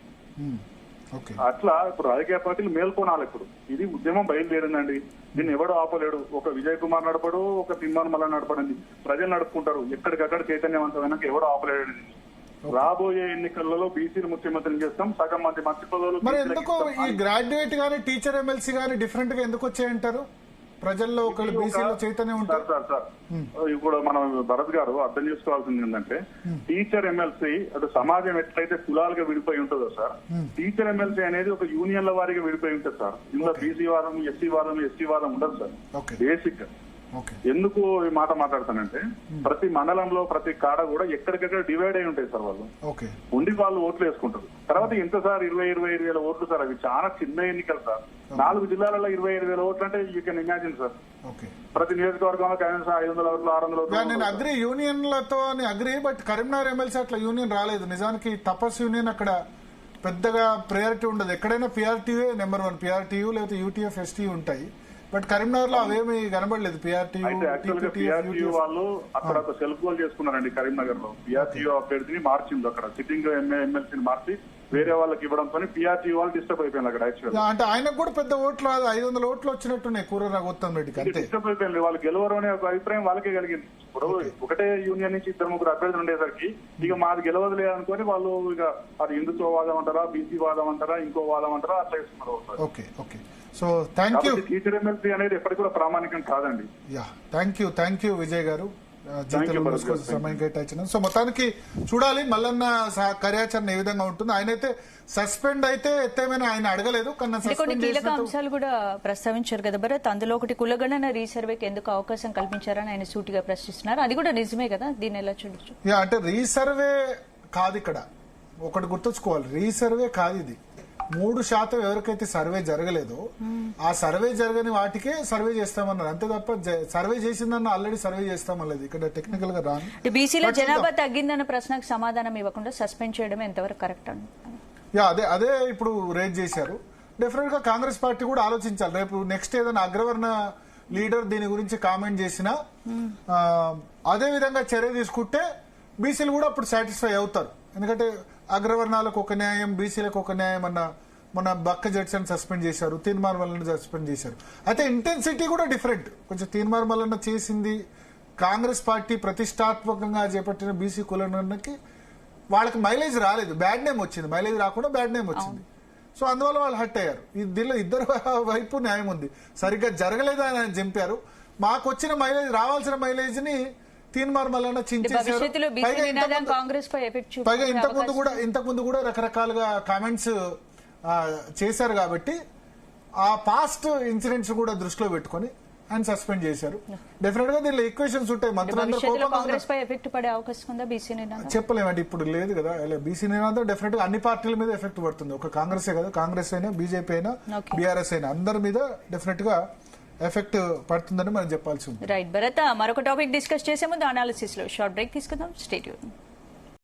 అట్లా ఇప్పుడు రాజకీయ పార్టీలు మేల్కొనాలి. ఇప్పుడు ఇది ఉద్యమం బయలుదేరిందండి, దీన్ని ఎవడు ఆపలేడు. ఒక విజయ్ కుమార్ నడపడు, ఒక తిమ్మన్ మల్ల నడపడండి, ప్రజలు నడుపుకుంటారు. ఎక్కడికక్కడ చైతన్యవంతమైన ఎవడు ఆపలేడు. రాబోయే ఎన్నికలలో బీసీలు ముఖ్యమంత్రిని చేస్తాం, సగం మంది మంత్రి పదవులు. మరి ఎందుకు ఈ గ్రాడ్యుయేట్ గానీ టీచర్ ఎమ్మెల్సీ గానీ డిఫరెంట్ గా ఎందుకు వచ్చాయంటారు? ప్రజల్లో ఒకళ్ళు బీసీలో చైతన్యం ఉంటారు. సార్ ఇప్పుడు మనం భరత్ గారు అర్థం చేసుకోవాల్సింది ఏంటంటే టీచర్ ఎమ్మెల్సీ అటు సమాజం ఎట్లయితే కులాలుగా విడిపోయి ఉంటుందో సార్, టీచర్ ఎమ్మెల్సీ అనేది ఒక యూనియన్ల వారిగా విడిపోయి ఉంటుంది సార్. ఇందులో బీసీ వాదం, ఎస్సీ వాదం, ఎస్టీ వాదం ఉండదు సార్. బేసిక్ ఎందుకు ఈ మాట మాట్లాడతానంటే ప్రతి మండలంలో ప్రతి కాడ కూడా ఎక్కడికెక్కడ డివైడ్ అయి ఉంటాయి సార్. వాళ్ళు ఉండి వాళ్ళు ఓట్లు వేసుకుంటారు. తర్వాత ఎంత సార్ 25,000 ఓట్లు సార్, అవి చాలా చిన్న ఎన్నికలు సార్. 4 జిల్లాలలో 25,000 ఓట్లు అంటే యూ కెన్ ఇమాజిన్ సార్. ప్రతి నియోజకవర్గంలో కనీసం 500 ఓట్లు 600 ఓట్లు. నేను అగ్రి యూనియన్లతో అగ్రి, బట్ కరీంనగర్ ఎమ్మెల్సీ అట్లా యూనియన్ రాలేదు. నిజానికి తపస్ యూనియన్ అక్కడ పెద్దగా ప్రయారిటీ ఉండదు. ఎక్కడైనా పిఆర్టీయూ నెంబర్ 1, పిఆర్టీయూ లేకపోతే యూటీఎఫ్, ఎస్టీ ఉంటాయి. బట్ కరీంనగర్ లో అవేమి కనబడలేదు. పిఆర్టీయూ వాళ్ళు అక్కడ ఒక సెల్ఫ్ గోల్ చేసుకున్నారండి. కరీంనగర్ లో పిఆర్టీయూ అభ్యర్థిని మార్చింది. అక్కడ సిట్టింగ్ ఎమ్మెల్సీని మార్చి వేరే వాళ్ళకి ఇవ్వడంతో పిఆర్టీయూ వాళ్ళు డిస్టర్బ్ అయిపోయింది అక్కడ. యాక్చువల్ అంటే ఆయనకు కూడా పెద్ద ఓట్లు రాదు, 500 ఓట్లు వచ్చినట్టున్నాయి కూర రఘుత్తం రెడ్డికి. అంతే డిస్టర్బ్ అయిపోయింది. వాళ్ళు గెలవరు అనే ఒక అభిప్రాయం వాళ్ళకే కలిగింది. ఇప్పుడు ఒకటే యూనియన్ నుంచి 2-3 అభ్యర్థులు ఉండేసరికి ఇక మాది గెలవదులే అనుకుని వాళ్ళు ఇక అది హిందుత్వ వాదం అంటారా, బీసీ వాదం అంటారా, ఇంకో వాదం అంటారా అట్లా ఇస్తున్నారు. Okay. So thank you. Teacher MLC అనేది ఎప్పటికి కూడా ప్రామాణికం కాదండి. థ్యాంక్ యూ విజయ్ గారు సమయం కేటాయించిన. సో మొత్తానికి చూడాలి మల్లన్న కార్యాచరణ ఏ విధంగా ఉంటుంది. ఆయనైతే సస్పెండ్ అయితే ఎత్తేమైనా ఆయన అడగలేదు. కొన్ని కీలక అంశాలు కూడా ప్రస్తావించారు కదా భరత్. అందులో ఒకటి కులగణన రీసర్వేకి ఎందుకు అవకాశం కల్పించారని ఆయన సూటిగా ప్రశ్నిస్తున్నారు. అది కూడా నిజమే కదా, దీన్ని ఎలా చూడొచ్చు? అంటే రీసర్వే కాదు, ఇక్కడ ఒకటి గుర్తుంచుకోవాలి, రీసర్వే కాదు ఇది. 3% ఎవరికైతే సర్వే జరగలేదో ఆ సర్వే జరగని వాటికే సర్వే చేస్తామన్నారు. అంతే తప్ప సర్వే చేసిందన్న ఆల్రెడీ సర్వే చేస్తామన్నది ఇక్కడ టెక్నికల్ గా రాను. బీసీలో జనాభా తగ్గిందన్న ప్రశ్నకు సమాధానం ఇవ్వకుండా సస్పెండ్ చేయడం ఎంతవరకు కరెక్ట్ అండి? అదే ఇప్పుడు రేజ్ చేశారు. డెఫినెట్ గా కాంగ్రెస్ పార్టీ కూడా ఆలోచించాలి. రేపు నెక్స్ట్ ఏదైనా అగ్రవర్ణ లీడర్ దీని గురించి కామెంట్ చేసినా అదే విధంగా చర్య తీసుకుంటే బీసీలు కూడా అప్పుడు సాటిస్ఫై అవుతారు. ఎందుకంటే అగ్రవర్ణాలకు ఒక న్యాయం, బీసీలకు ఒక న్యాయం అన్న మన బక్క జడ్సన్ సస్పెండ్ చేశారు, తీన్మార్ మల్లన్న సస్పెండ్ చేశారు. అయితే ఇంటెన్సిటీ కూడా డిఫరెంట్. కొంచెం తీన్మార్ మల్లన్న చేసింది కాంగ్రెస్ పార్టీ ప్రతిష్టాత్మకంగా చేపట్టిన బీసీ కులకి వాళ్ళకి మైలేజ్ రాలేదు, బ్యాడ్ నేమ్ వచ్చింది. మైలేజ్ రాకుండా బ్యాడ్ నేమ్ వచ్చింది. సో అందువల్ల వాళ్ళు హట్ అయ్యారు. దీనిలో ఇద్దరు వైపు న్యాయం ఉంది. సరిగ్గా జరగలేదు అని ఆయన చంపారు. మాకు వచ్చిన మైలేజ్, రావాల్సిన మైలేజ్ ని తీన్మార్ మల్లన్న చించేశారు. పైగా ఇంతకుముందు కూడా రకరకాలుగా కామెంట్స్ చేశారు. కాబట్టి ఆ పాస్ట్ ఇన్సిడెంట్స్ కూడా దృష్టిలో పెట్టుకుని ఆయన సస్పెండ్ చేశారు. డెఫినెట్ గా దీనిలో ఈక్వేషన్స్ ఉంటాయి. చెప్పలేమండి, ఇప్పుడు లేదు కదా. బీసీ నినాదం డెఫినెట్ గా అన్ని పార్టీల మీద ఎఫెక్ట్ పడుతుంది. ఒక కాంగ్రెస్ కదా, కాంగ్రెస్ అయినా, బీజేపీ అయినా, బీఆర్ఎస్ అయినా అందరి మీద డెఫినెట్ గా ఎఫెక్ట్ పడుతుందని మనం చెప్పాల్సి ఉంది. రైట్ భరత్, మరొక టాపిక్ డిస్కస్ చేసే ముందు అనాలిసిస్ లో షార్ట్ బ్రేక్ తీసుకుందాం. Stay tune.